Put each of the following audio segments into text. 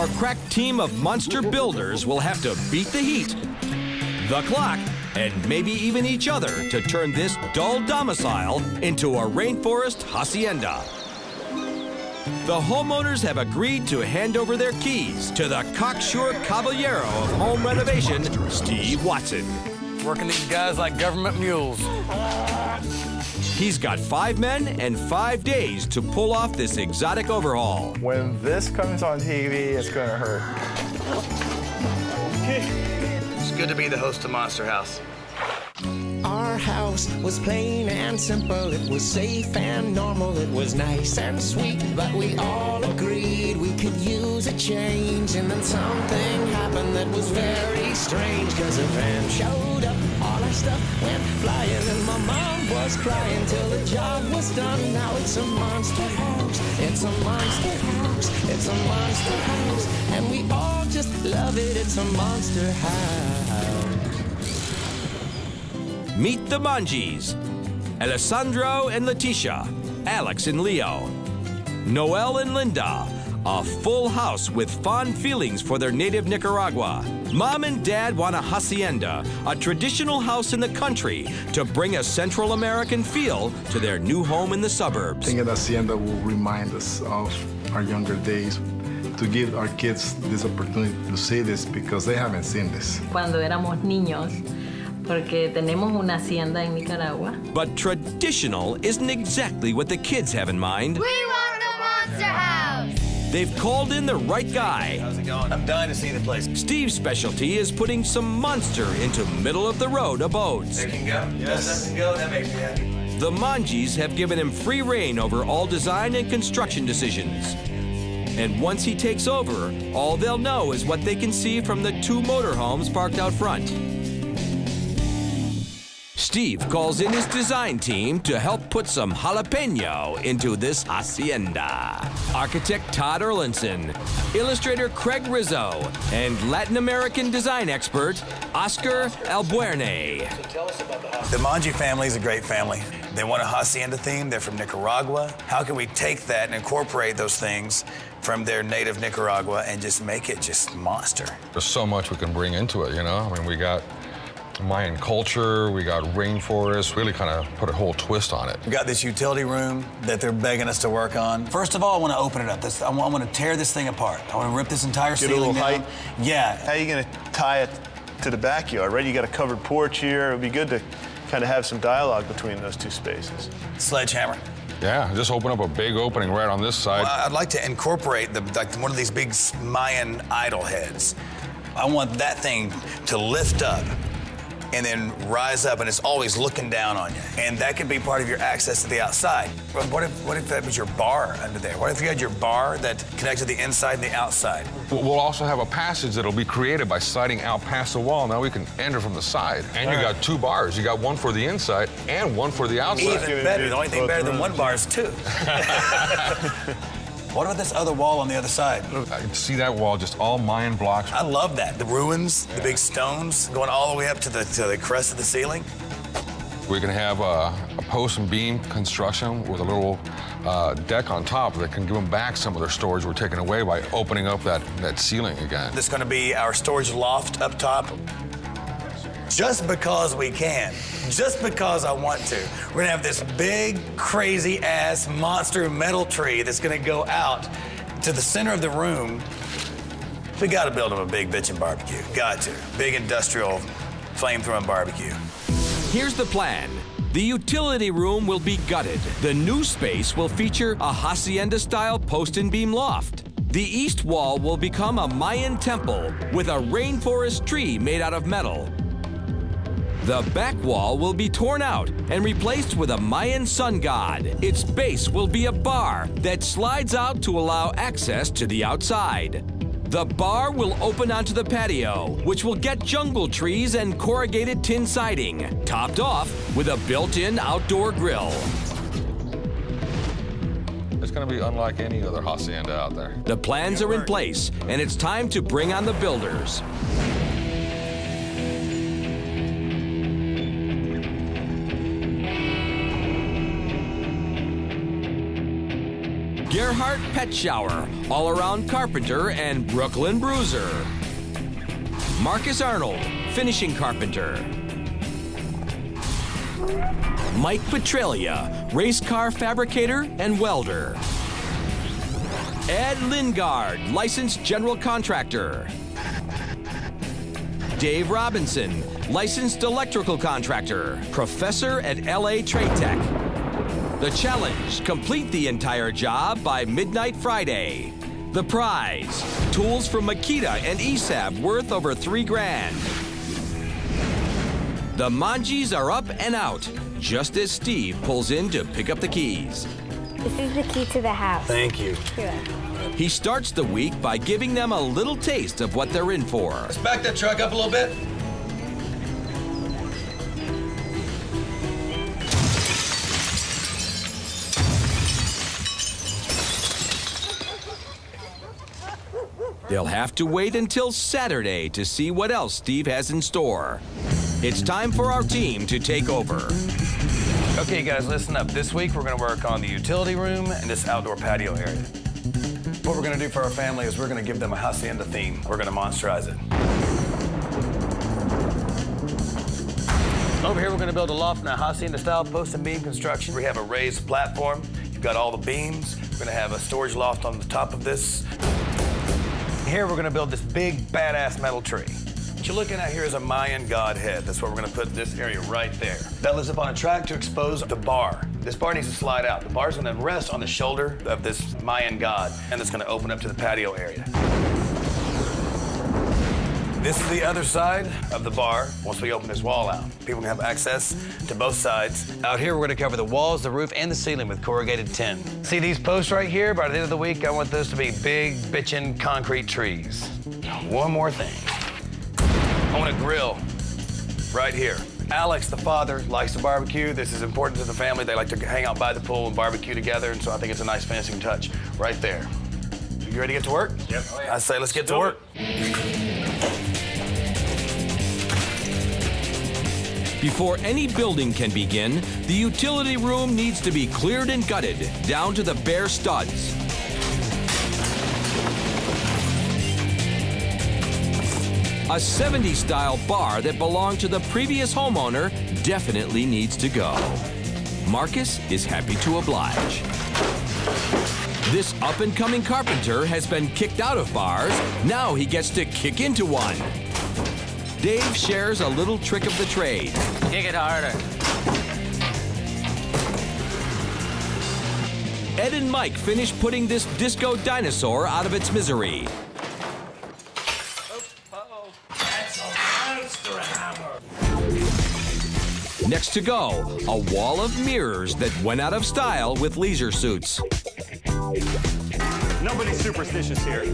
our crack team of monster builders will have to beat the heat, the clock, and maybe even each other to turn this dull domicile into a rainforest hacienda. The homeowners have agreed to hand over their keys to the cocksure caballero of home renovation, Steve Watson. Working these guys like government mules. He's got 5 men and 5 days to pull off this exotic overhaul. When this comes on TV, it's gonna hurt. It's good to be the host of Monster House. Our house was plain and simple, it was safe and normal, it was nice and sweet, but we all agreed we could use a change. And then something happened that was very strange, cause a van showed up, all our stuff went flying, and my mom was crying till the job was done. Now it's a monster house, it's a monster house, it's a monster house, and we all just love it, it's a monster house. Meet the Manjis, Alessandro and Leticia, Alex and Leo, Noel and Linda, a full house with fond feelings for their native Nicaragua. Mom and Dad want a hacienda, a traditional house in the country, to bring a Central American feel to their new home in the suburbs. I think an hacienda will remind us of our younger days, to give our kids this opportunity to see this because they haven't seen this. Cuando éramos niños, porque tenemos una hacienda en Nicaragua. But traditional isn't exactly what the kids have in mind. We want the Monster House! They've called in the right guy. How's it going? I'm dying to see the place. Steve's specialty is putting some monster into middle-of-the-road abodes. There can go. Yes. That can go. That makes me happy. The Manjis have given him free rein over all design and construction decisions. And once he takes over, all they'll know is what they can see from the 2 motorhomes parked out front. Steve calls in his design team to help put some jalapeno into this hacienda. Architect Todd Erlinson, illustrator Craig Rizzo, and Latin American design expert Oscar Albuerne. The Manji family is a great family. They want a hacienda theme. They're from Nicaragua. How can we take that and incorporate those things from their native Nicaragua and just make it just monster? There's so much we can bring into it, you know? I mean, we got Mayan culture, we got rainforest, really kind of put a whole twist on it. We got this utility room that they're begging us to work on. First of all, I want to open it up. I want to tear this thing apart. I want to rip this entire ceiling down. Get a little height? Yeah. How are you going to tie it to the backyard, right? You got a covered porch here. It would be good to kind of have some dialogue between those 2 spaces. Sledgehammer. Yeah, just open up a big opening right on this side. Well, I'd like to incorporate one of these big Mayan idol heads. I want that thing to lift up and then rise up, and it's always looking down on you. And that could be part of your access to the outside. What if that was your bar under there? What if you had your bar that connected the inside and the outside? We'll also have a passage that'll be created by sliding out past the wall. Now we can enter from the side. And you got 2 bars. You got one for the inside and one for the outside. Even better. The only thing better than 1 bar is 2. What about this other wall on the other side? I can see that wall, just all Mayan blocks. I love that. The ruins, the big stones, going all the way up to the crest of the ceiling. We can have a post and beam construction with a little deck on top that can give them back some of their storage we're taking away by opening up that ceiling again. This is going to be our storage loft up top. Just because we can, just because I want to. We're gonna have this big, crazy-ass monster metal tree that's gonna go out to the center of the room. We gotta build him a big bitchin' barbecue, got to. Big industrial flame-throwing barbecue. Here's the plan. The utility room will be gutted. The new space will feature a hacienda-style post and beam loft. The east wall will become a Mayan temple with a rainforest tree made out of metal. The back wall will be torn out and replaced with a Mayan sun god. Its base will be a bar that slides out to allow access to the outside. The bar will open onto the patio, which will get jungle trees and corrugated tin siding, topped off with a built-in outdoor grill. It's going to be unlike any other hacienda out there. The plans are in place, and it's time to bring on the builders. Gerhardt Pet Shower, all-around carpenter and Brooklyn bruiser. Marcus Arnold, finishing carpenter. Mike Petralia, race car fabricator and welder. Ed Lingard, licensed general contractor. Dave Robinson, licensed electrical contractor, professor at LA Trade Tech. The challenge, complete the entire job by midnight Friday. The prize, tools from Makita and ESAB worth over $3,000. The Manjis are up and out, just as Steve pulls in to pick up the keys. This is the key to the house. Thank you. Sure. He starts the week by giving them a little taste of what they're in for. Let's back that truck up a little bit. They'll have to wait until Saturday to see what else Steve has in store. It's time for our team to take over. Okay, guys, listen up. This week, we're gonna work on the utility room and this outdoor patio area. What we're gonna do for our family is we're gonna give them a hacienda theme. We're gonna monsterize it. Over here, we're gonna build a loft in a hacienda-style post and beam construction. We have a raised platform. You've got all the beams. We're gonna have a storage loft on the top of this. Here, we're gonna build this big, badass metal tree. What you're looking at here is a Mayan godhead. That's where we're gonna put this area right there. That lives up on a track to expose the bar. This bar needs to slide out. The bar's gonna rest on the shoulder of this Mayan god, and it's gonna open up to the patio area. This is the other side of the bar once we open this wall out. People can have access to both sides. Out here, we're gonna cover the walls, the roof, and the ceiling with corrugated tin. See these posts right here? By the end of the week, I want those to be big, bitchin' concrete trees. One more thing. I want a grill right here. Alex, the father, likes to barbecue. This is important to the family. They like to hang out by the pool and barbecue together, and so I think it's a nice finishing touch right there. You ready to get to work? Yep. Oh, yeah. I say let's get to work. Before any building can begin, the utility room needs to be cleared and gutted, down to the bare studs. A 70s style bar that belonged to the previous homeowner definitely needs to go. Marcus is happy to oblige. This up-and-coming carpenter has been kicked out of bars. Now he gets to kick into one. Dave shares a little trick of the trade. Kick it harder. Ed and Mike finish putting this disco dinosaur out of its misery. Next to go, a wall of mirrors that went out of style with leisure suits. Nobody's superstitious here.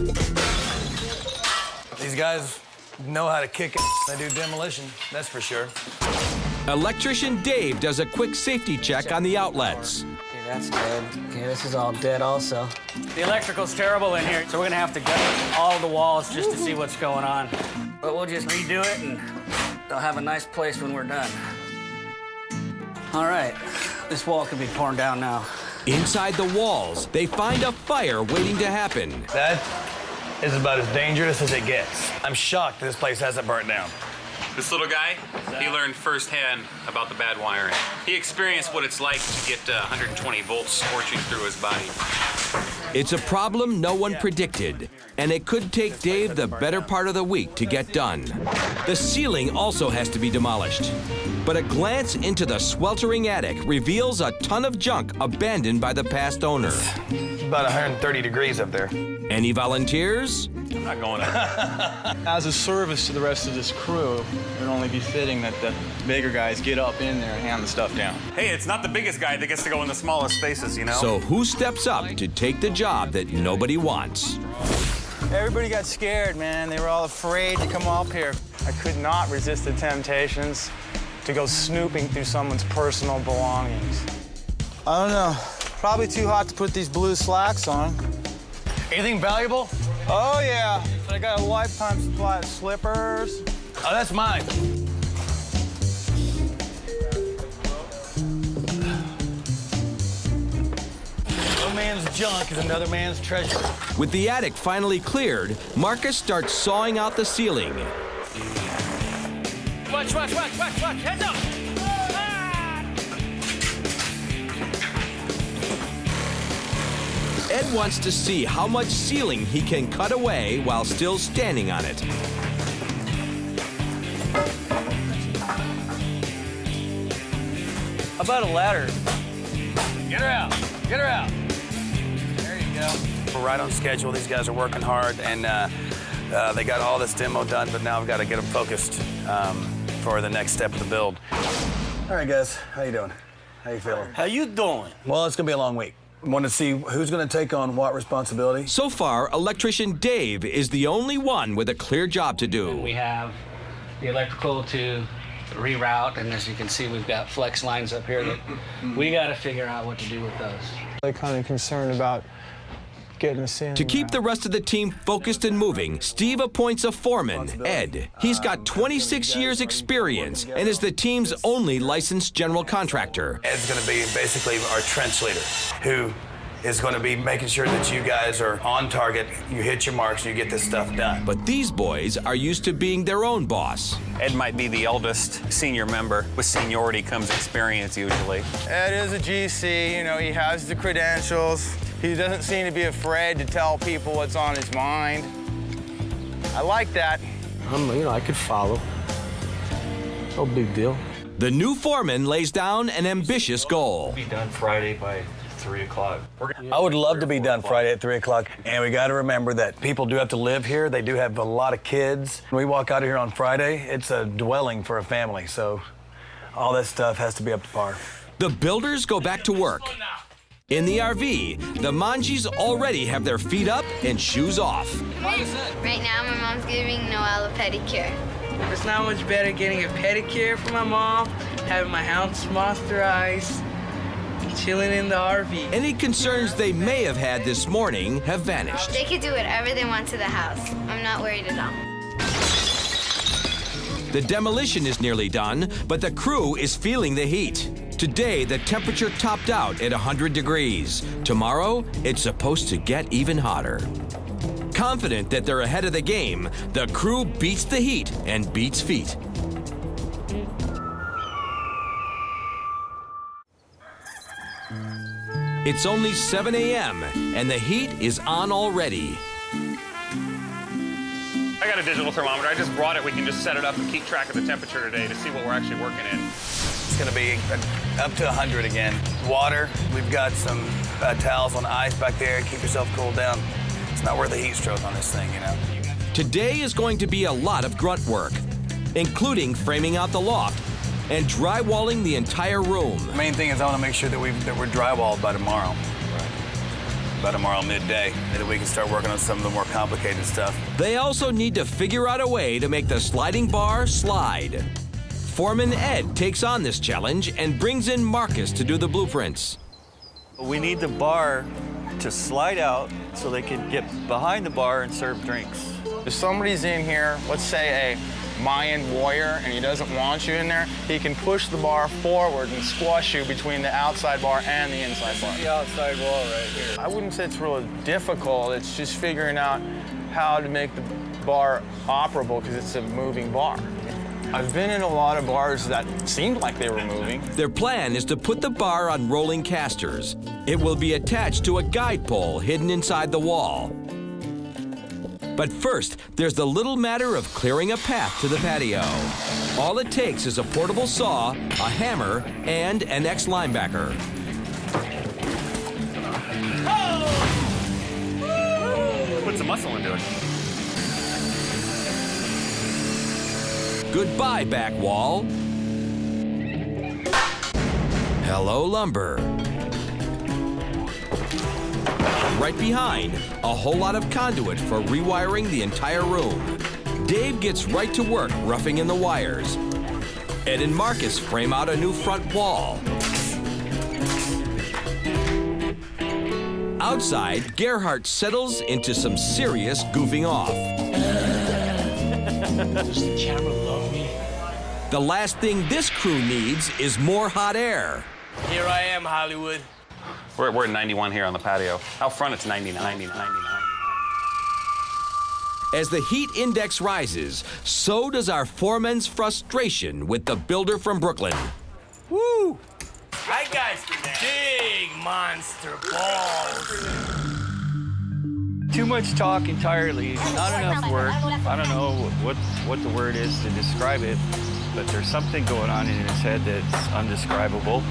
These guys know how to kick it. They do demolition, that's for sure. Electrician Dave does a quick safety check on the outlets. Okay, that's dead. Okay, this is all dead also. The electrical's terrible in here, so we're gonna have to gut all the walls just to see what's going on. But we'll just redo it, and they'll have a nice place when we're done. All right, this wall can be torn down now. Inside the walls, they find a fire waiting to happen. That is about as dangerous as it gets. I'm shocked this place hasn't burnt down. This little guy, he learned firsthand about the bad wiring. He experienced what it's like to get 120 volts scorching through his body. It's a problem no one predicted, and it could take Dave the better part of the week to get done. The ceiling also has to be demolished, but a glance into the sweltering attic reveals a ton of junk abandoned by the past owner. About 130 degrees up there. Any volunteers? I'm not going up. As a service to the rest of this crew, it would only be fitting that the bigger guys get up in there and hand the stuff down. Hey, it's not the biggest guy that gets to go in the smallest spaces, you know? So who steps up to take the job that nobody wants? Everybody got scared, man. They were all afraid to come up here. I could not resist the temptations to go snooping through someone's personal belongings. I don't know. Probably too hot to put these blue slacks on. Anything valuable? Oh, yeah. I got a lifetime supply of slippers. Oh, that's mine. No man's man's junk is another man's treasure. With the attic finally cleared, Marcus starts sawing out the ceiling. Watch. Heads up. Ed wants to see how much ceiling he can cut away while still standing on it. How about a ladder? Get her out. There you go. We're right on schedule. These guys are working hard, and they got all this demo done, but now I've got to get them focused for the next step of the build. All right, guys, how you doing? How you feeling? How you doing? Well, it's gonna be a long week. Want to see who's gonna take on what responsibility? So far, electrician Dave is the only one with a clear job to do. We have the electrical to reroute, and as you can see, we've got flex lines up here that we got to figure out what to do with those. They're kind of concerned about getting the ceiling. To keep the rest of the team focused and moving, Steve appoints a foreman, Ed. He's got 26 years experience and is the team's only licensed general contractor. Ed's gonna be basically our trench leader, who is gonna be making sure that you guys are on target, you hit your marks, and you get this stuff done. But these boys are used to being their own boss. Ed might be the eldest senior member. With seniority comes experience usually. Ed is a GC, you know, he has the credentials. He doesn't seem to be afraid to tell people what's on his mind. I like that. I could follow. No big deal. The new foreman lays down an ambitious goal. Be done Friday by 3 o'clock. I would love to be done Friday at 3 o'clock. And we got to remember that people do have to live here. They do have a lot of kids. When we walk out of here on Friday, it's a dwelling for a family. So all that stuff has to be up to par. The builders go back to work. In the RV, the Manjis already have their feet up and shoes off. Right now, my mom's giving Noelle a pedicure. It's not much better getting a pedicure for my mom, having my house moisturized, chilling in the RV. Any concerns they may have had this morning have vanished. They could do whatever they want to the house. I'm not worried at all. The demolition is nearly done, but the crew is feeling the heat. Today, the temperature topped out at 100 degrees. Tomorrow, it's supposed to get even hotter. Confident that they're ahead of the game, the crew beats the heat and beats feet. It's only 7 a.m., and the heat is on already. I got a digital thermometer. I just brought it. We can just set it up and keep track of the temperature today to see what we're actually working in. It's gonna be up to 100 again. Water, we've got some towels on ice back there. Keep yourself cooled down. It's not worth a heat stroke on this thing, you know. Today is going to be a lot of grunt work, including framing out the loft and drywalling the entire room. The main thing is I want to make sure that we're drywalled by tomorrow. By tomorrow midday, that we can start working on some of the more complicated stuff. They also need to figure out a way to make the sliding bar slide. Foreman Ed takes on this challenge and brings in Marcus to do the blueprints. We need the bar to slide out so they can get behind the bar and serve drinks. If somebody's in here, let's say a Mayan warrior, and he doesn't want you in there, he can push the bar forward and squash you between the outside bar and the inside bar. The outside wall right here. I wouldn't say it's really difficult. It's just figuring out how to make the bar operable because it's a moving bar. I've been in a lot of bars that seemed like they were moving. Their plan is to put the bar on rolling casters. It will be attached to a guide pole hidden inside the wall. But first, there's the little matter of clearing a path to the patio. All it takes is a portable saw, a hammer, and an ex-linebacker. Put some muscle into it. Goodbye, back wall. Hello, lumber. Right behind, a whole lot of conduit for rewiring the entire room. Dave gets right to work roughing in the wires. Ed and Marcus frame out a new front wall. Outside, Gerhardt settles into some serious goofing off. Does the camera love me? The last thing this crew needs is more hot air. Here I am, Hollywood. We're at 91 here on the patio. Out front, it's 99. As the heat index rises, so does our foreman's frustration with the builder from Brooklyn. Woo! I got big monster balls. Too much talk entirely, not enough work. I don't know what the word is to describe it, but there's something going on in his head that's undescribable.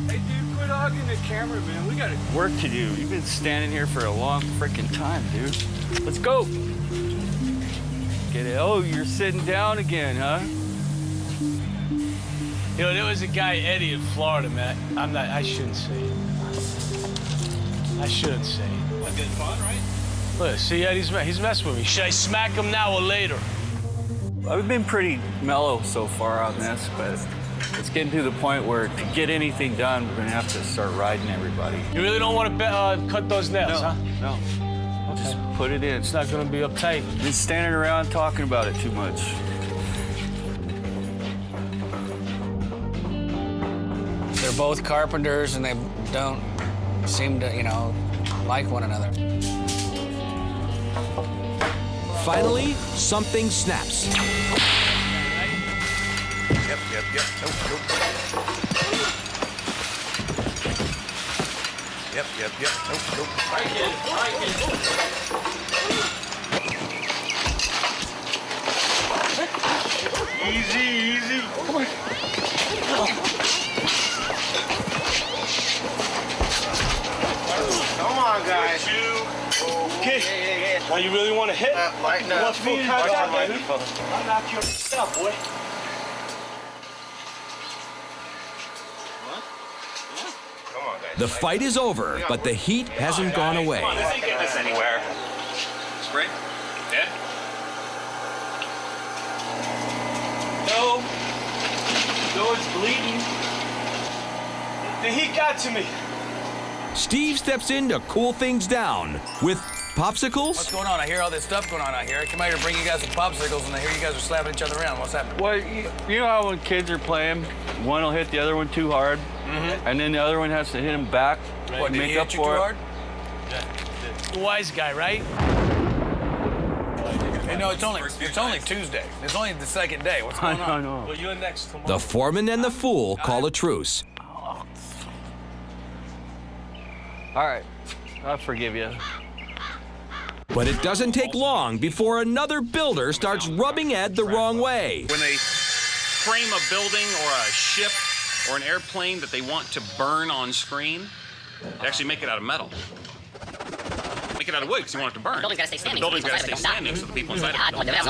Hey, dude, quit hogging the camera, man. We got Work to do. You've been standing here for a long freaking time, dude. Let's go. Get it. Oh, you're sitting down again, huh? You know, there was a guy, Eddie, in Florida, man. I shouldn't say it. I shouldn't say it. That's good fun, right? Look, see, Eddie's he's messing with me. Should I smack him now or later? I've been pretty mellow so far on this, but it's getting to the point where to get anything done, we're gonna have to start riding everybody. You really don't want to cut those nails, huh? No. Okay. Just put it in. It's not gonna be uptight. Been standing around talking about it too much. They're both carpenters, and they don't seem to, like one another. Finally, something snaps. Yep. Nope. Yep. Nope. Right, kid. Easy. Come on. Come on, guys. Okay. Now you really want to hit? No. You want full contact, baby? I'll knock your out, boy. Come on, guys. The fight is over, but the heat hasn't gone away. Come on, this ain't getting us anywhere. Spring? Dead? No, it's bleeding. The heat got to me. Steve steps in to cool things down with popsicles. What's going on? I hear all this stuff going on out here. I come out here to bring you guys some popsicles, and I hear you guys are slapping each other around. What's happening? Well, you know how when kids are playing, one will hit the other one too hard, and then the other one has to hit him back What, to did make he up hit you for too it. hard? The wise guy, right? Hey, no, it's only Tuesday. It's only the second day. What's going on? I know. Well, you're next tomorrow. The foreman and the fool call a truce. All right, I forgive you. But it doesn't take long before another builder starts rubbing Ed the wrong way. When they frame a building or a ship or an airplane that they want to burn on screen, they actually make it out of metal. Make it out of wood because you want it to burn. The building's got to stay standing. The building's got to stay standing so the people inside it don't die.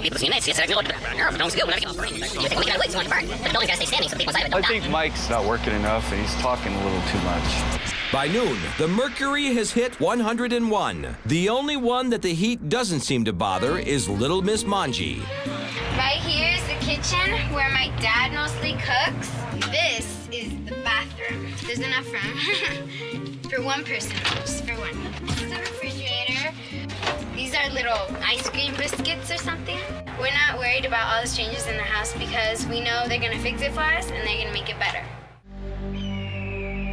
I think Mike's not working enough and he's talking a little too much. By noon, the mercury has hit 101. The only one that the heat doesn't seem to bother is Little Miss Manji. Right here is the kitchen where my dad mostly cooks. This is the bathroom. There's enough room for one person, just for one. This is the refrigerator. These are little ice cream biscuits or something. We're not worried about all the changes in the house because we know they're gonna fix it for us and they're gonna make it better.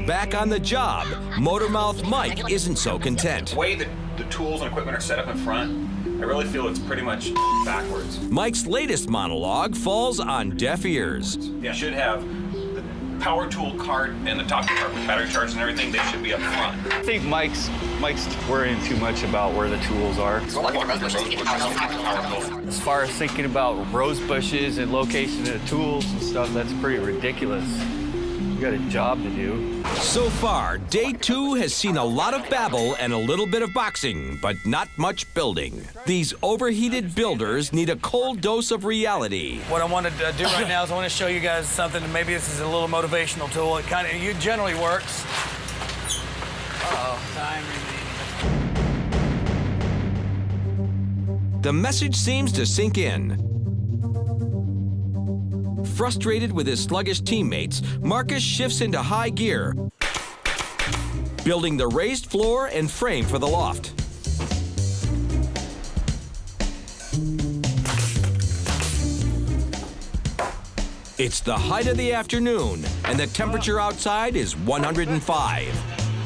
Back on the job, Motormouth Mike isn't so content. The way that the tools and equipment are set up in front, I really feel it's pretty much backwards. Mike's latest monologue falls on deaf ears. You should have the power tool cart and the top cart with battery charge and everything. They should be up front. I think Mike's worrying too much about where the tools are. As far as thinking about rose bushes and location of the tools and stuff, that's pretty ridiculous. You got a job to do. So far, day 2 has seen a lot of babble and a little bit of boxing, but not much building. These overheated builders need a cold dose of reality. What I wanted to do right now is I want to show you guys something, and maybe this is a little motivational tool. It generally works. Uh-oh, time remaining. The message seems to sink in. Frustrated with his sluggish teammates, Marcus shifts into high gear, building the raised floor and frame for the loft. It's the height of the afternoon, and the temperature outside is 105. It's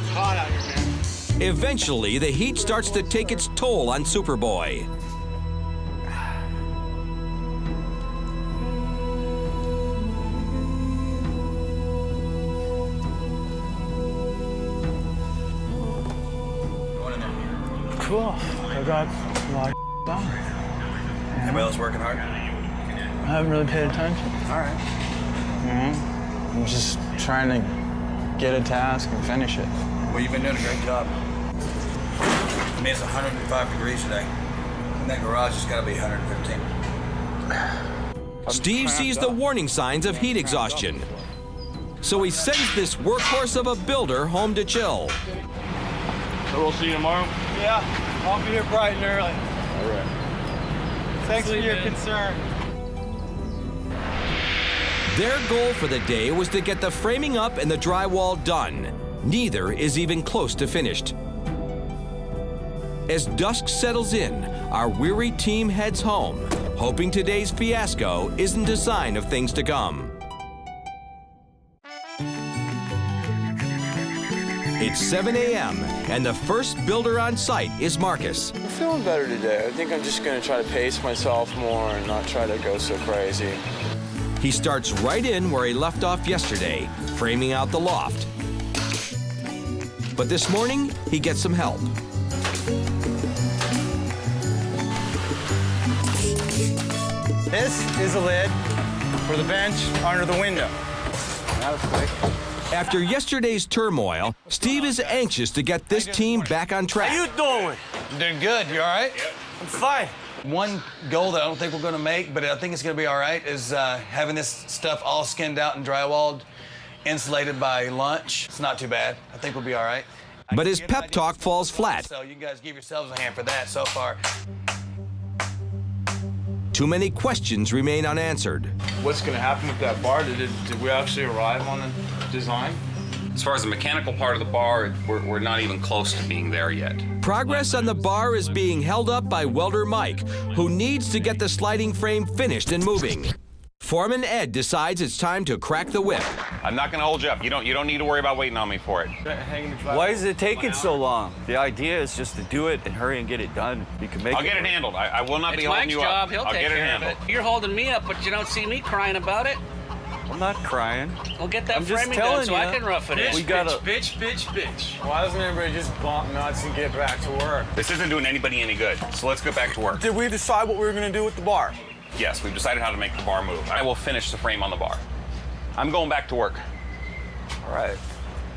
hot out here, man. Eventually, the heat starts to take its toll on Superboy. Cool. I got a lot of done. Anybody else working hard? I haven't really paid attention. All right. I'm just trying to get a task and finish it. Well, you've been doing a great job. I mean, it's 105 degrees today. And that garage has got to be 115. Steve sees the warning signs of heat exhaustion. So he sends this workhorse of a builder home to chill. So we'll see you tomorrow? Yeah, I'll be here bright and early. All right. Thanks for your concern. Their goal for the day was to get the framing up and the drywall done. Neither is even close to finished. As dusk settles in, our weary team heads home, hoping today's fiasco isn't a sign of things to come. It's 7 a.m., and the first builder on site is Marcus. I'm feeling better today. I think I'm just going to try to pace myself more and not try to go so crazy. He starts right in where he left off yesterday, framing out the loft. But this morning, he gets some help. This is a lid for the bench under the window. That was quick. After yesterday's turmoil, Steve is anxious to get this team back on track. How you doing? I'm doing good. You all right? Yep. I'm fine. One goal that I don't think we're going to make, but I think it's going to be all right, is having this stuff all skinned out and drywalled, insulated by lunch. It's not too bad. I think we'll be all right. But his pep talk falls flat. So you guys give yourselves a hand for that so far. Too many questions remain unanswered. What's going to happen with that bar? Did we actually arrive on the design? As far as the mechanical part of the bar, we're not even close to being there yet. Progress on the bar is being held up by welder Mike, who needs to get the sliding frame finished and moving. Foreman Ed decides it's time to crack the whip. I'm not going to hold you up. You don't need to worry about waiting on me for it. Why is it taking so long? The idea is just to do it and hurry and get it done. You can make I'll get it handled. I will not be holding you up. He'll I'll take get it care handled. of it. You're holding me up, but you don't see me crying about it. I'm not crying. We'll get that I'm just framing done telling so you. I can rough it in. We gotta. Bitch. Why doesn't everybody just bump nuts and get back to work? This isn't doing anybody any good, so let's get back to work. Did we decide what we were going to do with the bar? Yes, we've decided how to make the bar move. I will finish the frame on the bar. I'm going back to work. All right.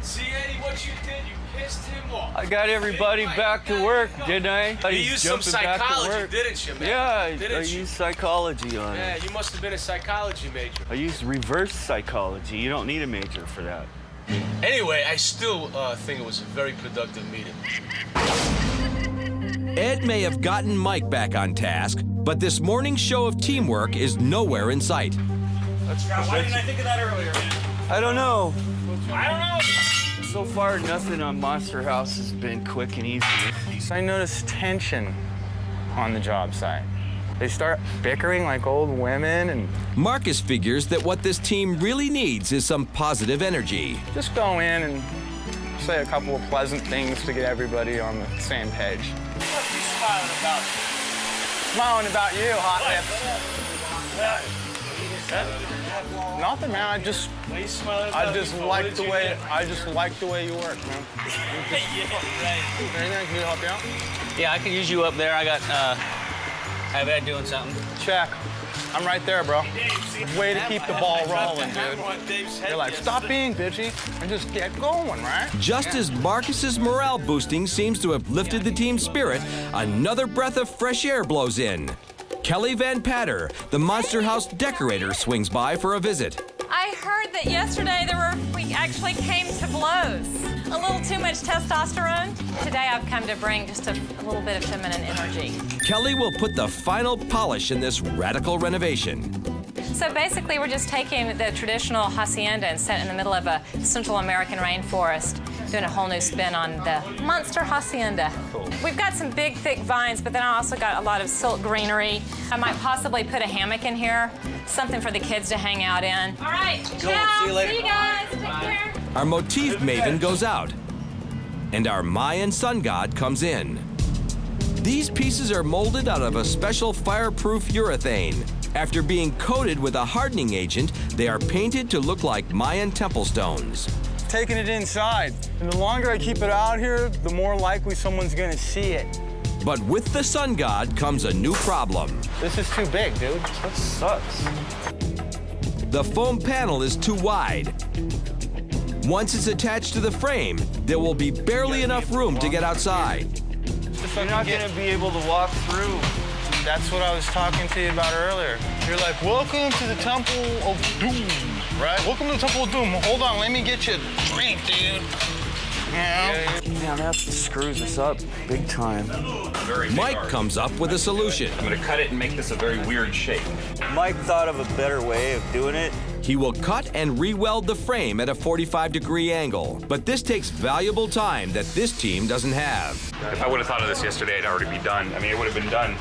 See, Eddie, what you did? You pissed him off. I got everybody back to work, didn't I? You used some psychology, didn't you, man? Yeah, didn't I used psychology on it. Yeah, you must have been a psychology major. I used reverse psychology. You don't need a major for that. Anyway, I still think it was a very productive meeting. Ed may have gotten Mike back on task, but this morning's show of teamwork is nowhere in sight. Why didn't I think of that earlier, man? I don't know. I don't know. So far, nothing on Monster House has been quick and easy. I noticed tension on the job site. They start bickering like old women and... Marcus figures that what this team really needs is some positive energy. Just go in and say a couple of pleasant things to get everybody on the same page. What are you smiling about? Smiling about you, hot lip. Nothing, man. I just like the way you work, man. Anything? Can you help you out? Yeah, I could use you up there. I got have Ed doing something. Check. I'm right there, bro. Way to keep the ball rolling, dude. You're like, stop being bitchy and just get going, right? Just as Marcus's morale boosting seems to have lifted the team's spirit, another breath of fresh air blows in. Kelly Van Patter, the Monster House decorator, swings by for a visit. I heard that yesterday we actually came to blows. A little too much testosterone. Today I've come to bring just a little bit of feminine energy. Kelly will put the final polish in this radical renovation. So basically we're just taking the traditional hacienda and set it in the middle of a Central American rainforest doing a whole new spin on the Monster Hacienda. Cool. We've got some big, thick vines, but then I also got a lot of silk greenery. I might possibly put a hammock in here, something for the kids to hang out in. All right, ciao. See you later. See you guys. Take care. Our motif maven goes out, and our Mayan sun god comes in. These pieces are molded out of a special fireproof urethane. After being coated with a hardening agent, they are painted to look like Mayan temple stones. Taking it inside. And the longer I keep it out here, the more likely someone's gonna see it. But with the sun god comes a new problem. This is too big, dude. That sucks. The foam panel is too wide. Once it's attached to the frame, there will be barely enough room to get outside. You're not gonna be able to walk through. That's what I was talking to you about earlier. You're like, welcome to the Temple of Doom, right? Welcome to the Temple of Doom. Hold on, let me get you a drink, dude. Yeah. Man, that screws us up big time. Mike comes up with a solution. I'm gonna cut it and make this a very weird shape. Mike thought of a better way of doing it. He will cut and re-weld the frame at a 45-degree angle, but this takes valuable time that this team doesn't have. If I would have thought of this yesterday, it'd already be done. I mean, it would have been done.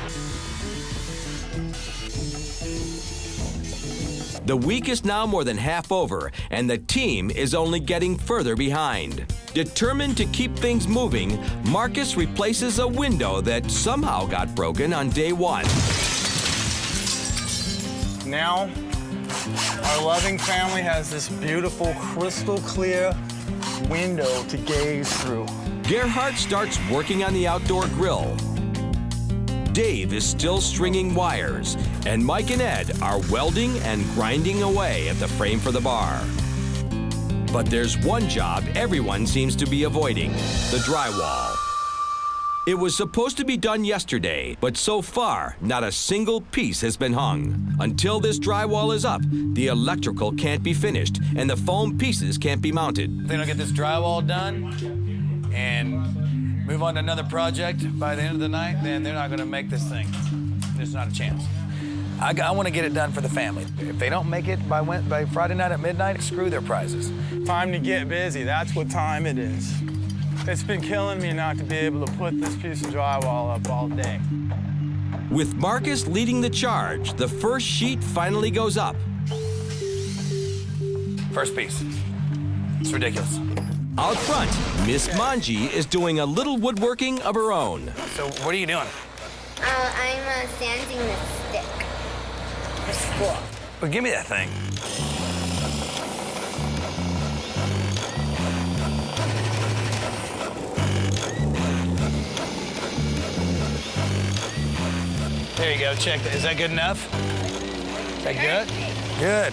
The week is now more than half over, and the team is only getting further behind. Determined to keep things moving, Marcus replaces a window that somehow got broken on day one. Now, our loving family has this beautiful, crystal clear window to gaze through. Gerhardt starts working on the outdoor grill. Dave is still stringing wires, and Mike and Ed are welding and grinding away at the frame for the bar. But there's one job everyone seems to be avoiding: the drywall. It was supposed to be done yesterday, but so far, not a single piece has been hung. Until this drywall is up, the electrical can't be finished, and the foam pieces can't be mounted. If they don't get this drywall done and move on to another project by the end of the night, then they're not gonna make this thing. There's not a chance. I want to get it done for the family. If they don't make it by Friday night at midnight, screw their prizes. Time to get busy, that's what time it is. It's been killing me not to be able to put this piece of drywall up all day. With Marcus leading the charge, the first sheet finally goes up. First piece. It's ridiculous. Out front, Miss Manji is doing a little woodworking of her own. So what are you doing? I'm sanding the stick for school. Well, give me that thing. There you go, check that. Is that good enough? Is that good? Good.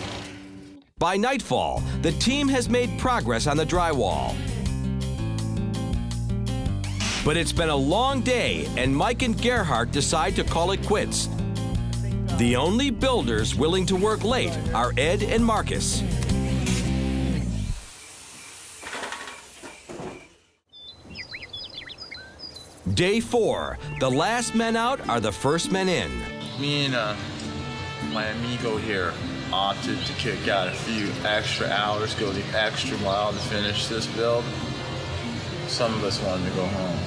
By nightfall, the team has made progress on the drywall. But it's been a long day, and Mike and Gerhardt decide to call it quits. The only builders willing to work late are Ed and Marcus. Day 4. The last men out are the first men in. Me and my amigo here opted to kick out a few extra hours, go the extra mile to finish this build. Some of us wanted to go home.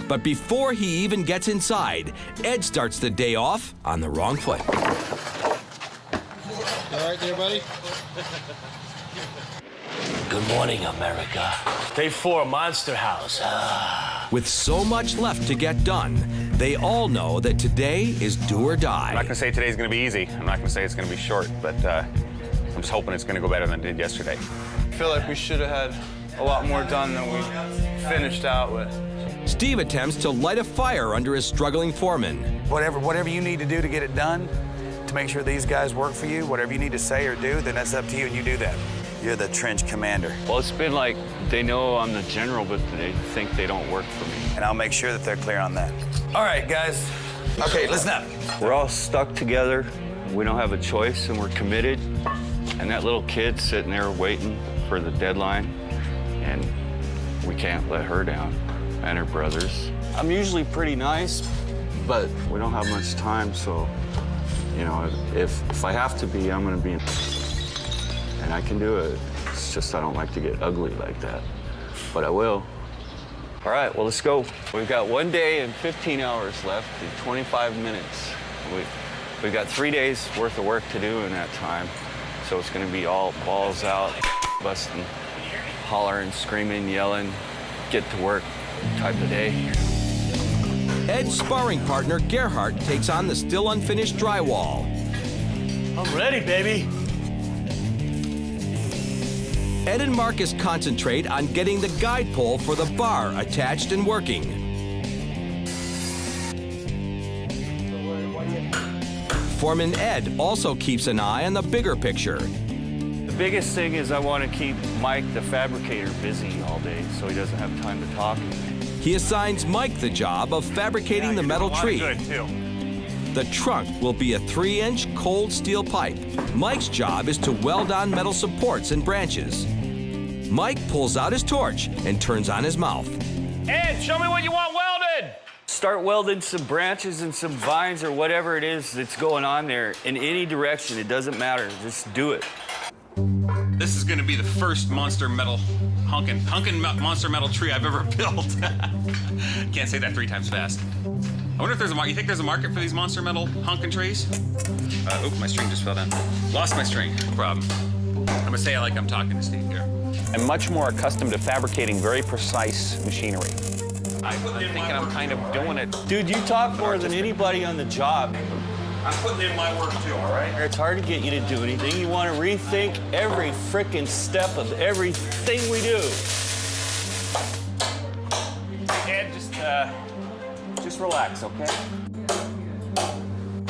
But before he even gets inside, Ed starts the day off on the wrong foot. All right there, buddy? Good morning, America. Day 4, Monster House. With so much left to get done, they all know that today is do or die. I'm not gonna say today's gonna be easy. I'm not gonna say it's gonna be short, but I'm just hoping it's gonna go better than it did yesterday. I feel like we should have had a lot more done than we finished out with. Steve attempts to light a fire under his struggling foreman. Whatever you need to do to get it done, to make sure these guys work for you, whatever you need to say or do, then that's up to you, and you do that. You're the trench commander. Well, it's been like they know I'm the general, but they think they don't work for me. And I'll make sure that they're clear on that. All right, guys. Okay, listen up. We're all stuck together. We don't have a choice, and we're committed. And that little kid's sitting there waiting for the deadline, and we can't let her down, and her brothers. I'm usually pretty nice, but we don't have much time, so, you know, if I have to be, I'm gonna be. And I can do it. It's just I don't like to get ugly like that. but I will. All right, well, let's go. We've got 1 day and 15 hours left in 25 minutes. We've got 3 days worth of work to do in that time. So it's gonna be all balls out, busting, hollering, screaming, yelling, get to work type of day. Ed's sparring partner, Gerhardt, takes on the still unfinished drywall. I'm ready, baby. Ed and Marcus concentrate on getting the guide pole for the bar attached and working. Foreman Ed also keeps an eye on the bigger picture. The biggest thing is I want to keep Mike, the fabricator, busy all day so he doesn't have time to talk. He assigns Mike the job of fabricating the metal tree. The trunk will be a 3-inch cold steel pipe. Mike's job is to weld on metal supports and branches. Mike pulls out his torch and turns on his mouth. Ed, show me what you want welded. Start welding some branches and some vines or whatever it is that's going on there in any direction. It doesn't matter. Just do it. This is going to be the first monster metal honkin' monster metal tree I've ever built. Can't say that 3 times fast. I wonder if there's a market. You think there's a market for these monster metal honkin' trees? Oop, my string just fell down. Lost my string. No problem. I'm gonna say it like I'm talking to Steve here. I'm much more accustomed to fabricating very precise machinery. I'm thinking I'm kind of doing it. Dude, you talk more than anybody on the job. I'm putting in my work too, all right? It's hard to get you to do anything. You want to rethink every frickin' step of everything we do. Ed, just relax, okay?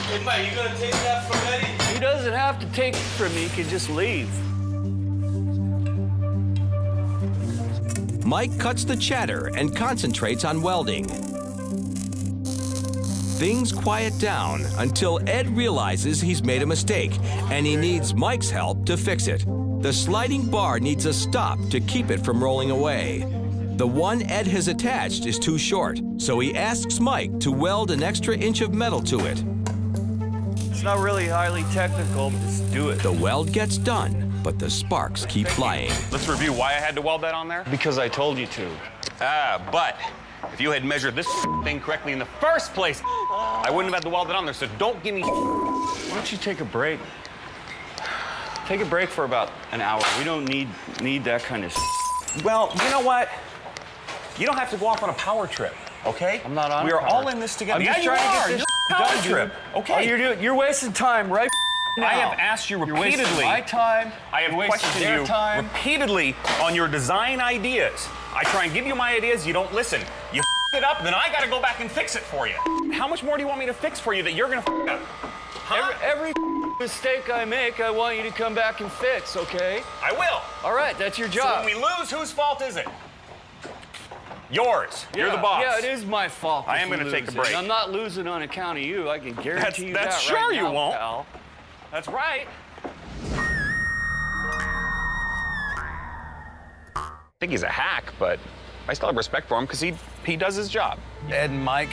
Hey, Mike, you gonna take that from Eddie? He doesn't have to take it from me. He can just leave. Mike cuts the chatter and concentrates on welding. Things quiet down until Ed realizes he's made a mistake and he needs Mike's help to fix it. The sliding bar needs a stop to keep it from rolling away. The one Ed has attached is too short, so he asks Mike to weld an extra inch of metal to it. It's not really highly technical, just do it. The weld gets done, but the sparks keep flying. Let's review why I had to weld that on there. Because I told you to. But if you had measured this thing correctly in the first place, I wouldn't have had to weld it on there, so don't give me. Why don't you take a break? Take a break for about an hour. We don't need that kind of Well, you know what? You don't have to go off on a power trip, okay? I'm not on We a are power all in this together. I'm just Yeah, trying you to are. get this You're on a done, power dude. trip, okay? You're wasting time right now. I have asked you You're repeatedly. wasting my time. I have You're wasting questioned their you time. repeatedly on your design ideas. I try and give you my ideas, you don't listen. You it up, then I gotta go back and fix it for you. How much more do you want me to fix for you that you're gonna up? Huh? Every mistake I make, I want you to come back and fix, okay? I will. All right, that's your job. So when we lose, whose fault is it? Yours. You're the boss. Yeah, it is my fault. I am going to take a break. I'm not losing on account of you. I can guarantee you that That's sure right you now, won't. pal. That's right. I think he's a hack, but I still have respect for him because he does his job. Ed and Mike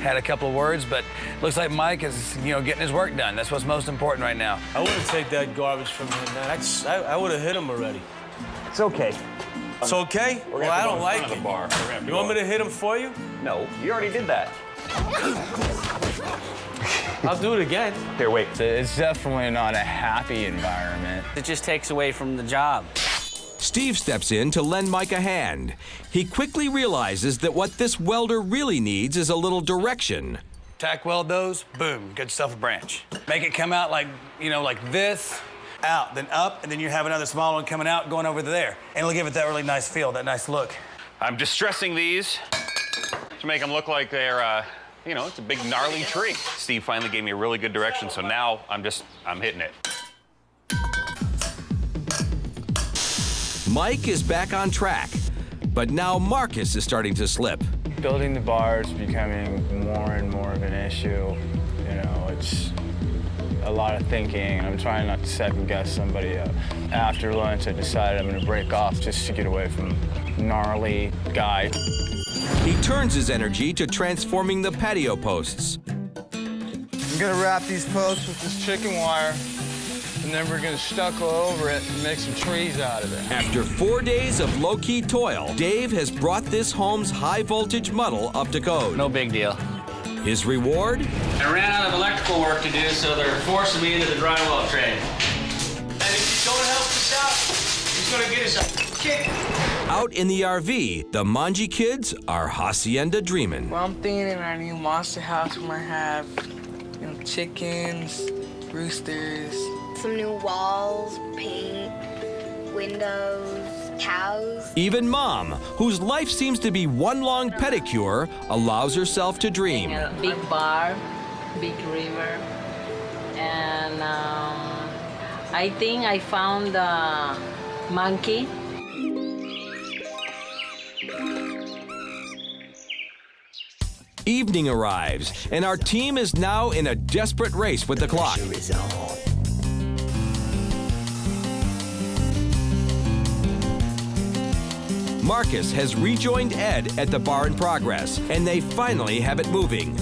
had a couple of words, but looks like Mike is, getting his work done. That's what's most important right now. I wouldn't take that garbage from him, man. I would have hit him already. It's okay. It's okay? Well, I don't like it. You want me to hit him for you? No, you already did that. I'll do it again. Here, wait. It's definitely not a happy environment. It just takes away from the job. Steve steps in to lend Mike a hand. He quickly realizes that what this welder really needs is a little direction. Tack weld those, boom, get yourself a branch. Make it come out like, like this, out, then up, and then you have another small one coming out, going over there. And it'll give it that really nice feel, that nice look. I'm distressing these to make them look like they're, it's a big gnarly tree. Steve finally gave me a really good direction, so now I'm hitting it. Mike is back on track, but now Marcus is starting to slip. Building the bar is becoming more and more of an issue. It's a lot of thinking, and I'm trying not to second-guess somebody. After lunch, I decided I'm going to break off just to get away from gnarly guy. He turns his energy to transforming the patio posts. I'm going to wrap these posts with this chicken wire. And then we're gonna stucco over it and make some trees out of it. After 4 days of low-key toil, Dave has brought this home's high-voltage muddle up to code. No big deal. His reward? I ran out of electrical work to do, so they're forcing me into the drywall trade. And if you don't help us out, he's gonna get us a kick. Out in the RV, the Manji kids are hacienda dreaming. Well, I'm thinking in our new monster house we might have, chickens, roosters. Some new walls, paint, windows, cows. Even Mom, whose life seems to be one long pedicure, allows herself to dream. A big bar, big river, and I think I found a monkey. Evening arrives, and our team is now in a desperate race with the clock. Marcus has rejoined Ed at the bar in progress, and they finally have it moving.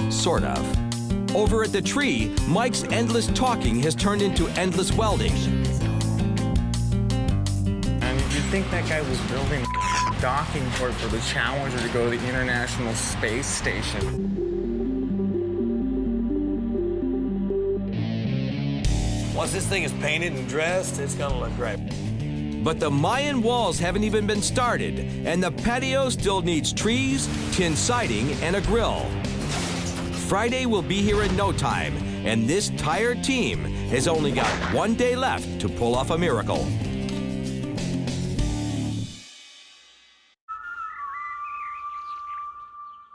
Sort of. Over at the tree, Mike's endless talking has turned into endless welding. And you'd think that guy was building a docking port for the Challenger to go to the International Space Station. Once this thing is painted and dressed, it's gonna look great. But the Mayan walls haven't even been started, and the patio still needs trees, tin siding, and a grill. Friday will be here in no time, and this tired team has only got 1 day left to pull off a miracle.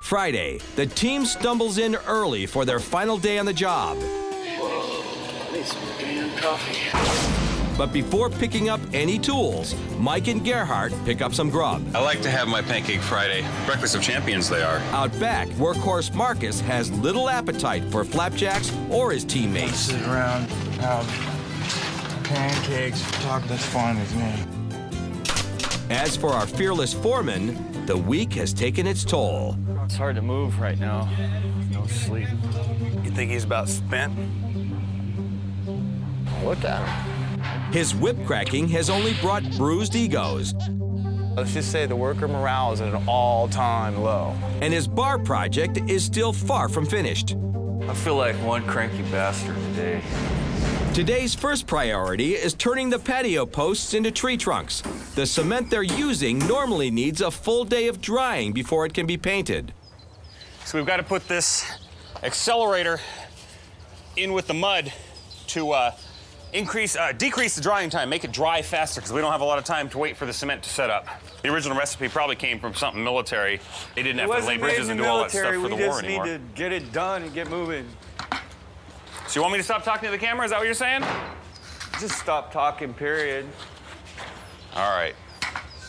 Friday, the team stumbles in early for their final day on the job. Whoa, I need some damn coffee. But before picking up any tools, Mike and Gerhardt pick up some grub. I like to have my Pancake Friday. Breakfast of champions they are. Out back, workhorse Marcus has little appetite for flapjacks or his teammates. Sit around, have pancakes, talk, that's fine with me. As for our fearless foreman, the week has taken its toll. It's hard to move right now. No sleep. You think he's about spent? Look at him. His whip cracking has only brought bruised egos. Let's just say the worker morale is at an all-time low. And his bar project is still far from finished. I feel like one cranky bastard today. Today's first priority is turning the patio posts into tree trunks. The cement they're using normally needs a full day of drying before it can be painted. So we've got to put this accelerator in with the mud to decrease the drying time, make it dry faster, because we don't have a lot of time to wait for the cement to set up. The original recipe probably came from something military. They didn't have to lay bridges and do all that stuff for the war anymore. We just need to get it done and get moving. So you want me to stop talking to the camera? Is that what you're saying? Just stop talking, period. All right.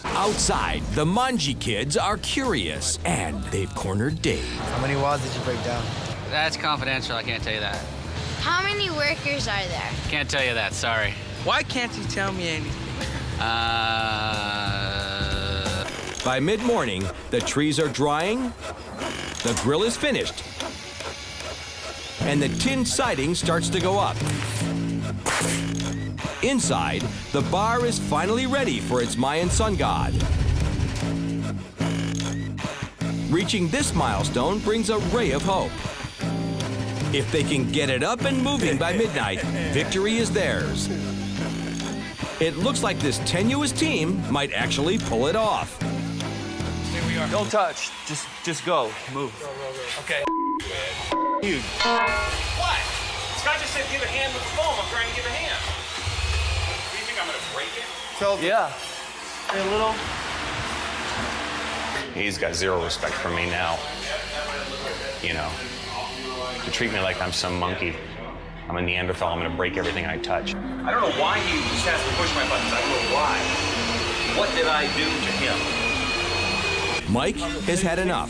Outside, the Manji kids are curious, and they've cornered Dave. How many walls did you break down? That's confidential, I can't tell you that. How many workers are there? Can't tell you that, sorry. Why can't you tell me anything? By mid-morning, the trees are drying, the grill is finished, and the tin siding starts to go up. Inside, the bar is finally ready for its Mayan sun god. Reaching this milestone brings a ray of hope. If they can get it up and moving by midnight, victory is theirs. It looks like this tenuous team might actually pull it off. Here we are. Don't touch. Just go. Move. Go. Okay. Huge. What? Scott just said give a hand with the foam. I'm trying to give a hand. Do you think I'm going to break it? Yeah. A little. He's got zero respect for me now. You know, to treat me like I'm some monkey. I'm a Neanderthal. I'm going to break everything I touch. I don't know why he just has to push my buttons. I don't know why. What did I do to him? Mike has had enough.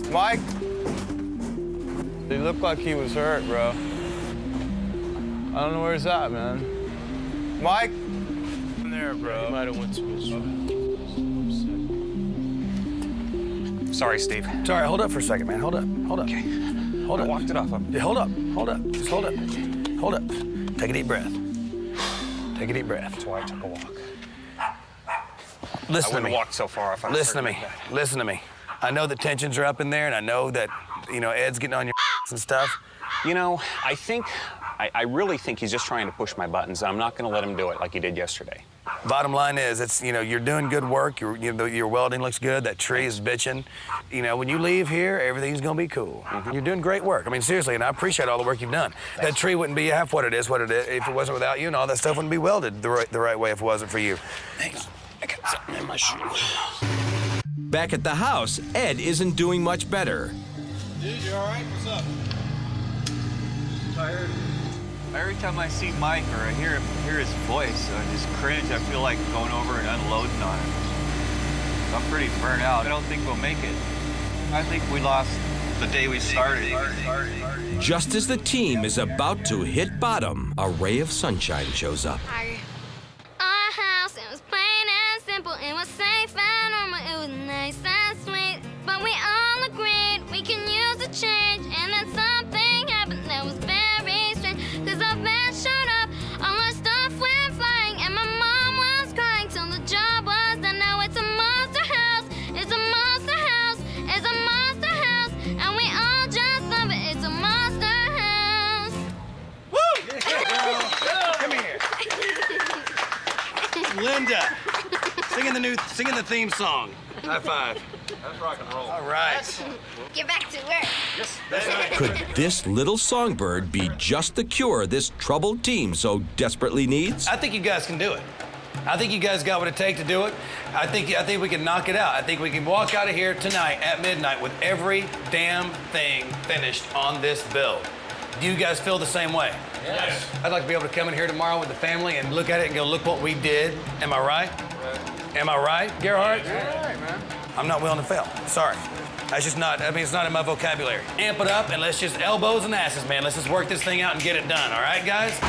Mike? He looked like he was hurt, bro. I don't know where he's at, man. Mike? In there, bro. He might have went to his room. Sorry, Steve. Sorry, hold up for a second, man. Hold up. Okay. Hold up. I walked it off. Yeah, hold up. Hold up. Just hold up. Hold up. Take a deep breath. Take a deep breath. That's why I took a walk. Listen I to wouldn't me. have walked so far if I Listen to me. Listen to me. I know the tensions are up in there, and I know that, you know, Ed's getting on your and stuff. You know, I really think he's just trying to push my buttons. I'm not going to let him do it like he did yesterday. Bottom line is, it's, you know, you're doing good work. Your welding looks good. That tree is bitching. You know, when you leave here, everything's going to be cool. You're doing great work. I mean, seriously, and I appreciate all the work you've done. That tree wouldn't be half what it is if it wasn't without you, and all that stuff wouldn't be welded the right way if it wasn't for you. Thanks. I got something in my shoe. Back at the house, Ed isn't doing much better. Dude, you all right? What's up? Tired? Every time I see Mike or I hear his voice, I just cringe. I feel like going over and unloading on him. I'm pretty burnt out. I don't think we'll make it. I think we lost the day we started. Just as the team is about to hit bottom, a ray of sunshine shows up. Our house, it was plain and simple. It was safe and normal. It was nice and sweet. But we all agreed we can use a change. And then something happened that was very strange. Cause our van showed up, all our stuff went flying. And my mom was crying till the job was done. Now it's a monster house. It's a monster house. It's a monster house. And we all just love it. It's a monster house. Woo! Come here. Linda, singing the theme song. High five. That's rock and roll. All right. Get back to work. Yes, that's right. Could this little songbird be just the cure this troubled team so desperately needs? I think you guys can do it. I think you guys got what it takes to do it. I think we can knock it out. I think we can walk out of here tonight at midnight with every damn thing finished on this build. Do you guys feel the same way? Yes. I'd like to be able to come in here tomorrow with the family and look at it and go, look what we did. Am I right? Am I right, Gerhard? Yeah, right, man. I'm not willing to fail. Sorry. That's just not, I mean, it's not in my vocabulary. Amp it up and let's just elbows and asses, man. Let's just work this thing out and get it done, all right, guys?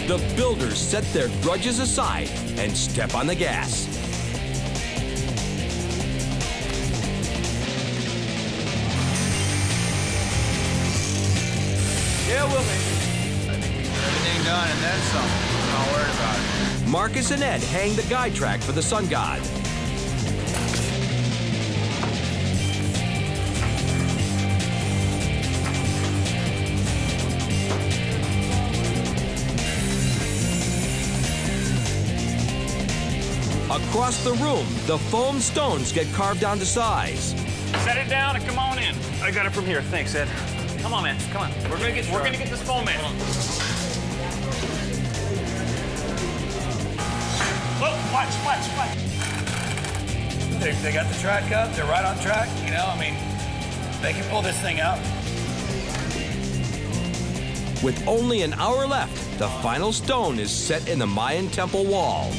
The builders set their grudges aside and step on the gas. Yeah, we'll make it. I think we get everything done and then some. I'm not worried about it. Marcus and Ed hang the guide track for the sun god. Across the room, the foam stones get carved down to size. Set it down and come on in. I got it from here. Thanks, Ed. Come on, man. Come on. We're gonna get this foam in. Look, watch. They got the track up. They're right on track. You know, I mean, they can pull this thing out. With only an hour left, the final stone is set in the Mayan temple wall.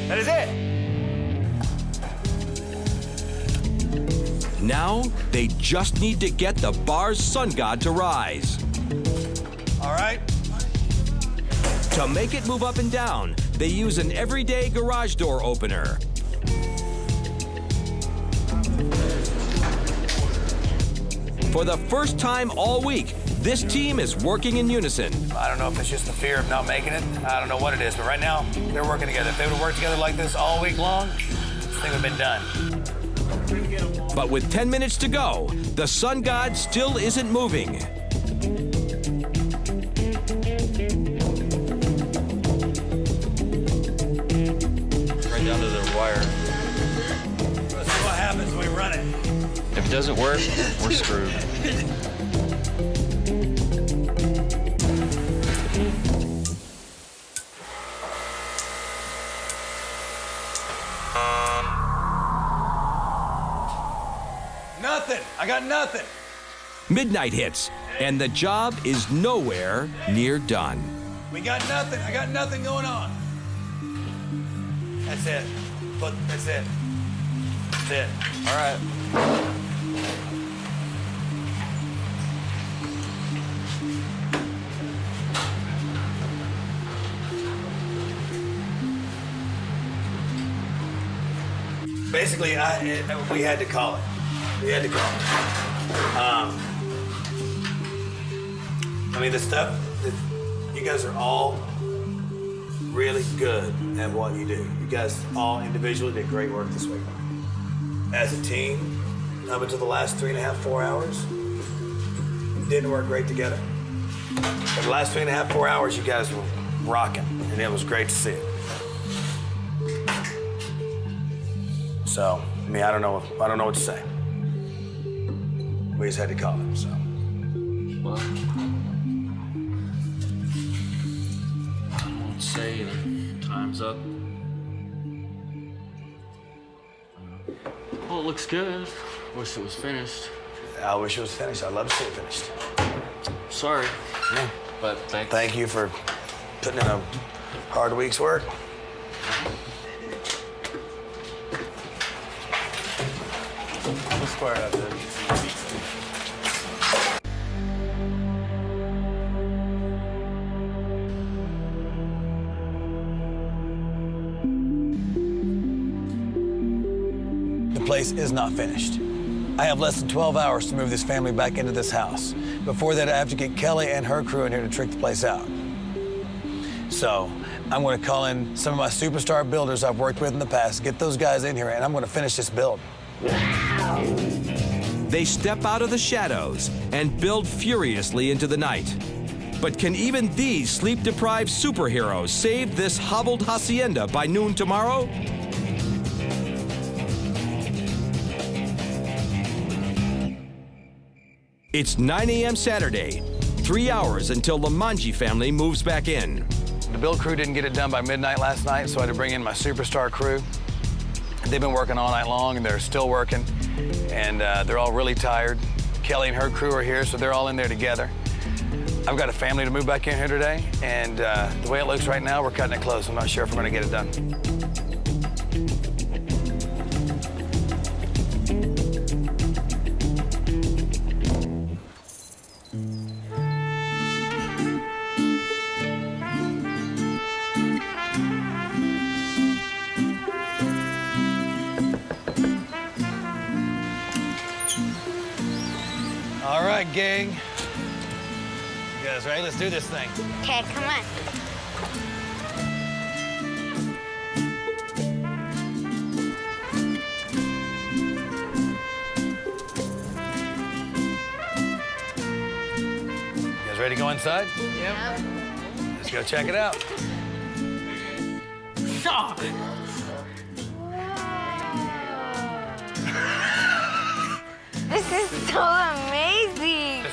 That is it. Now, they just need to get the bar's sun god to rise. All right. To make it move up and down, they use an everyday garage door opener. For the first time all week, this team is working in unison. I don't know if it's just the fear of not making it. I don't know what it is, but right now, they're working together. If they would have worked together like this all week long, this thing would have been done. But with 10 minutes to go, the sun god still isn't moving. Right down to the wire. Let's see what happens when we run it. If it doesn't work, we're screwed. Nothing. I got nothing. Midnight hits, and the job is nowhere near done. We got nothing. I got nothing going on. That's it. Look, that's it. That's it. All right. Basically, we had to call it. We had to call it. I mean, the stuff that you guys are all really good at what you do. You guys all individually did great work this week. As a team, up until the last 3.5, 4 hours, didn't work great together. But the last 3.5, 4 hours, you guys were rocking, and it was great to see it. So, I mean, I don't know what to say. We just had to call it, so. Well, I won't say time's up. Well, it looks good. Wish it was finished. I wish it was finished. I'd love to see it finished. Sorry. Yeah. But thanks. Thank you for putting in a hard week's work. We'll square it up there. The place is not finished. I have less than 12 hours to move this family back into this house. Before that, I have to get Kelly and her crew in here to trick the place out. So I'm going to call in some of my superstar builders I've worked with in the past, get those guys in here, and I'm going to finish this build. They step out of the shadows and build furiously into the night. But can even these sleep-deprived superheroes save this hobbled hacienda by noon tomorrow? It's 9 a.m. Saturday, 3 hours until the Manji family moves back in. The build crew didn't get it done by midnight last night, so I had to bring in my superstar crew. They've been working all night long, and they're still working, and they're all really tired. Kelly and her crew are here, so they're all in there together. I've got a family to move back in here today, and the way it looks right now, we're cutting it close. I'm not sure if we're gonna get it done. All right, gang. You guys ready? Let's do this thing. Okay, come on. You guys ready to go inside? Yep. Let's go check it out. This is so amazing.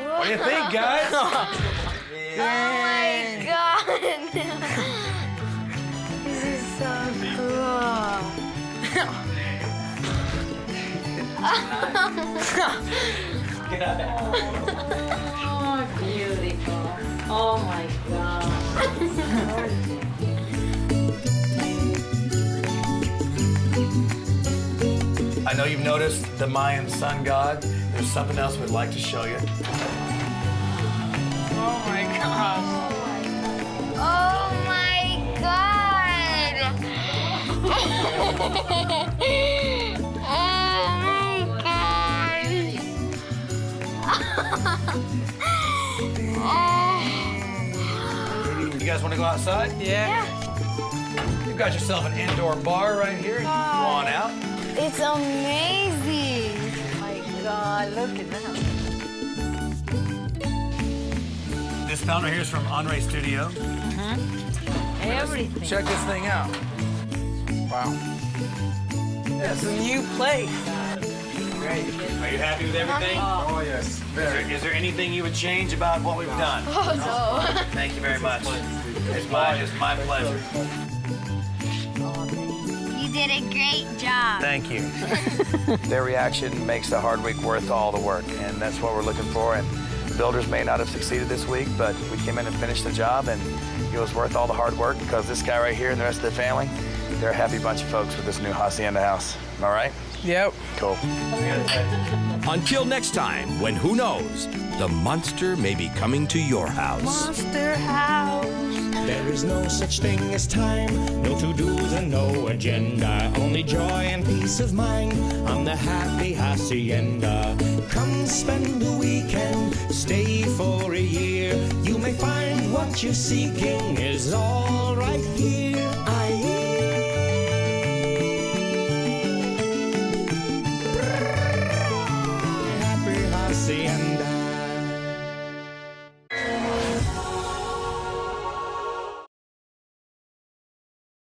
What do you think, guys? Oh my God. This is so cool. Oh, beautiful. Oh my God. I know you've noticed the Mayan sun god. There's something else we'd like to show you. Oh my gosh. Oh my God. Oh my God. You guys want to go outside? Yeah. You've got yourself an indoor bar right here. You can go on out. It's amazing. Oh my God, look at that. This fountain right here is from Andre Studio. Everything. Check this thing out. Wow. It's a new place. Great. Are you happy with everything? Oh, yes. Very. Is there anything you would change about what we've done? Oh, no. Thank you very much. It's my pleasure. You did a great job. Thank you. Their reaction makes the hard week worth all the work, and that's what we're looking for. And the builders may not have succeeded this week, but we came in and finished the job, and it was worth all the hard work because this guy right here and the rest of the family, they're a happy bunch of folks with this new hacienda house. All right? Yep. Cool. Until next time, when who knows, the monster may be coming to your house. Monster house. There is no such thing as time, no to-dos and no agenda, only joy and peace of mind on the happy hacienda. Come spend the weekend, stay for a year. You may find what you're seeking is all right here.